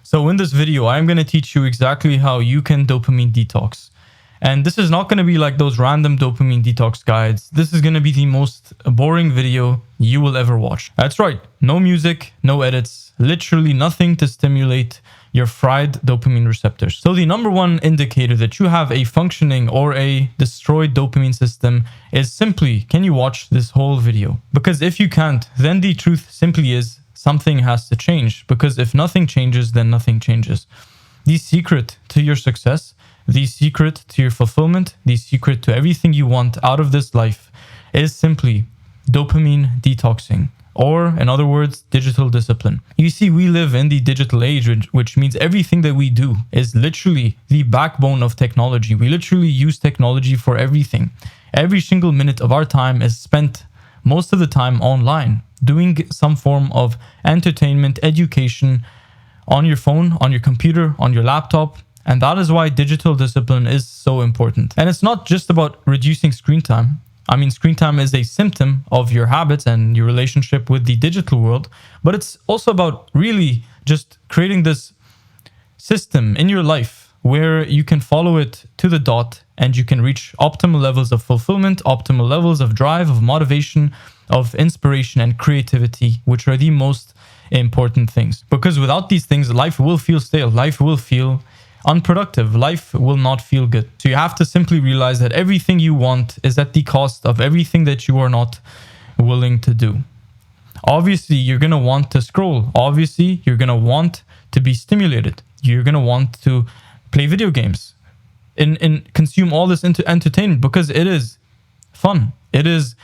So in this video, I'm going to teach you exactly how you can dopamine detox. And this is not going to be like those random dopamine detox guides. This is going to be the most boring video you will ever watch. That's right. No music, no edits, literally nothing to stimulate your fried dopamine receptors. So the number one indicator that you have a functioning or a destroyed dopamine system is simply, can you watch this whole video? Because if you can't, then the truth simply is something has to change. Because if nothing changes, then nothing changes. The secret to your success, the secret to your fulfillment, the secret to everything you want out of this life is simply dopamine detoxing. Or, in other words, digital discipline. You see, we live in the digital age, which means everything that we do is literally the backbone of technology. We literally use technology for everything. Every single minute of our time is spent most of the time online, doing some form of entertainment, education on your phone, on your computer, on your laptop. And that is why digital discipline is so important. And it's not just about reducing screen time. I mean, screen time is a symptom of your habits and your relationship with the digital world, but it's also about really just creating this system in your life where you can follow it to the dot and you can reach optimal levels of fulfillment, optimal levels of drive, of motivation, of inspiration and creativity, which are the most important things. Because without these things, life will feel stale. Life will feel unproductive. Life will not feel good. So you have to simply realize that everything you want is at the cost of everything that you are not willing to do. Obviously, you're going to want to scroll. Obviously, you're going to want to be stimulated. You're going to want to play video games and consume all this into entertainment because it is fun. It is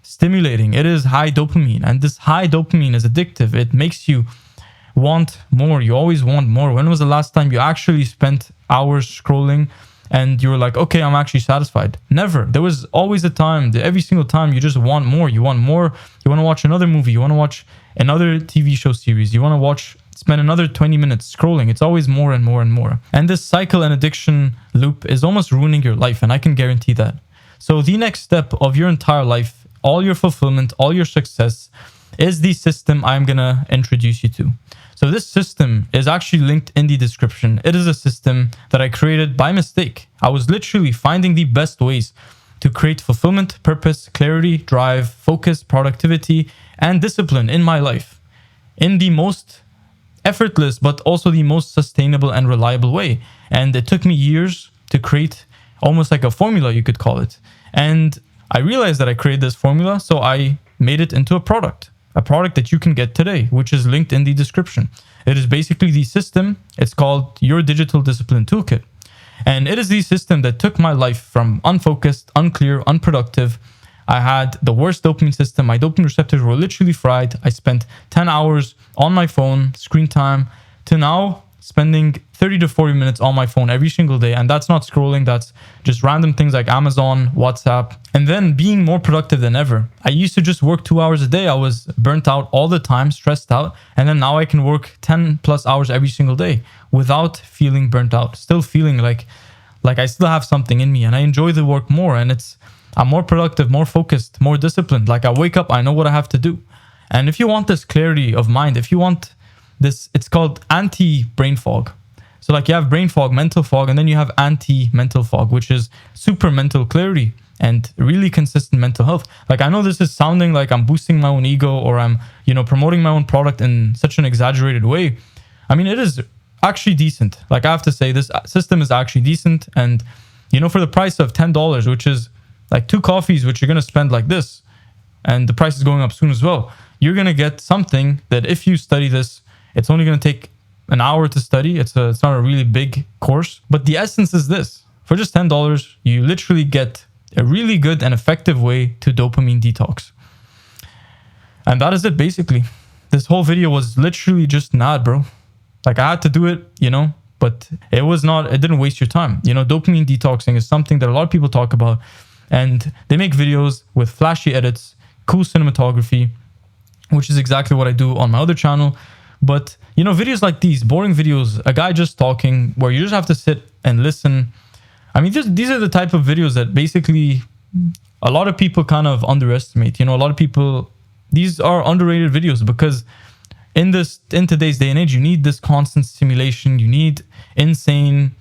stimulating. It is high dopamine. And this high dopamine is addictive. It makes you want more. You always want more. When was the last time you actually spent hours scrolling and you were like, okay, I'm actually satisfied? Never. There was always a time that every single time you just want more. You want more. You want to watch another movie. You want to watch another TV show series. You want to spend another 20 minutes scrolling. It's always more and more and more. And this cycle and addiction loop is almost ruining your life. And I can guarantee that. So the next step of your entire life, all your fulfillment, all your success is the system I'm going to introduce you to. So this system is actually linked in the description. It is a system that I created by mistake. I was literally finding the best ways to create fulfillment, purpose, clarity, drive, focus, productivity, and discipline in my life in the most effortless, but also the most sustainable and reliable way. And it took me years to create almost like a formula, you could call it. And I realized that I created this formula, so I made it into a product that you can get today, which is linked in the description. It is basically the system. It's called your digital discipline toolkit. And it is the system that took my life from unfocused, unclear, unproductive. I had the worst dopamine system. My dopamine receptors were literally fried. I spent 10 hours on my phone, screen time, to now spending 30 to 40 minutes on my phone every single day. And that's not scrolling. That's just random things like Amazon, WhatsApp, and then being more productive than ever. I used to just work 2 hours a day. I was burnt out all the time, stressed out. And then now I can work 10 plus hours every single day without feeling burnt out, still feeling like I still have something in me and I enjoy the work more. And I'm more productive, more focused, more disciplined. Like I wake up, I know what I have to do. And if you want this clarity of mind, if you want this, it's called anti-brain fog. So like you have brain fog, mental fog, and then you have anti-mental fog, which is super mental clarity and really consistent mental health. Like I know this is sounding like I'm boosting my own ego or I'm, promoting my own product in such an exaggerated way. I mean, it is actually decent. Like I have to say, this system is actually decent. And, for the price of $10, which is like 2 coffees, which you're going to spend like this, and the price is going up soon as well, you're going to get something that if you study this, it's only going to take an hour to study. It's not a really big course, but the essence is this. For just $10, you literally get a really good and effective way to dopamine detox. And that is it, basically. This whole video was literally just an ad, bro. Like I had to do it, but it didn't waste your time. Dopamine detoxing is something that a lot of people talk about, and they make videos with flashy edits, cool cinematography, which is exactly what I do on my other channel. But, videos like these, boring videos, a guy just talking, where you just have to sit and listen. I mean, these are the type of videos that basically a lot of people kind of underestimate. A lot of people, these are underrated videos because in today's day and age, you need this constant stimulation. You need insane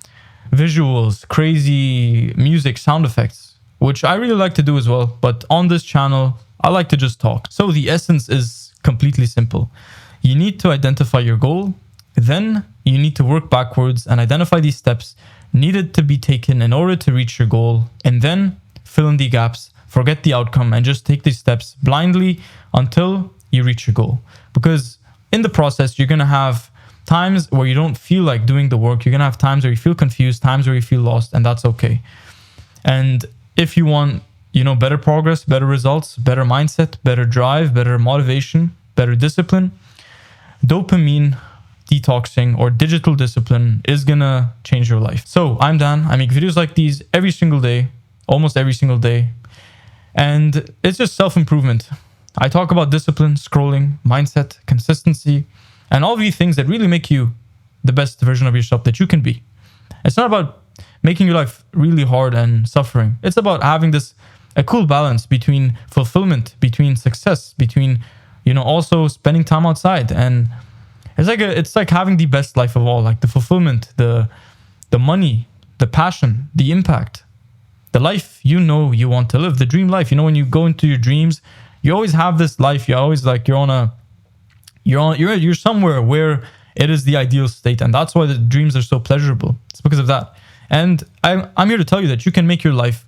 visuals, crazy music, sound effects, which I really like to do as well. But on this channel, I like to just talk. So the essence is completely simple. You need to identify your goal. Then you need to work backwards and identify these steps needed to be taken in order to reach your goal. And then fill in the gaps, forget the outcome, and just take these steps blindly until you reach your goal. Because in the process, you're going to have times where you don't feel like doing the work. You're going to have times where you feel confused, times where you feel lost, and that's okay. And if you want, better progress, better results, better mindset, better drive, better motivation, better discipline, dopamine detoxing or digital discipline is going to change your life. So I'm Dan. I make videos like these every single day, almost every single day. And it's just self-improvement. I talk about discipline, scrolling, mindset, consistency, and all these things that really make you the best version of yourself that you can be. It's not about making your life really hard and suffering. It's about having a cool balance between fulfillment, between success, between, also spending time outside. And it's like having the best life of all, like the fulfillment, the money, the passion, the impact, the life you want to live, the dream life. When you go into your dreams, you always have this life. You're always like you're somewhere where it is the ideal state, and that's why the dreams are so pleasurable. It's because of that. And I'm here to tell you that you can make your life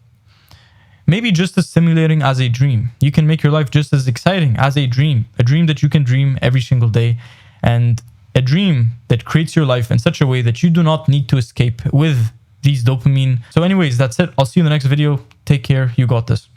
maybe just as stimulating as a dream. You can make your life just as exciting as a dream that you can dream every single day, and a dream that creates your life in such a way that you do not need to escape with these dopamine. So anyways, that's it. I'll see you in the next video. Take care. You got this.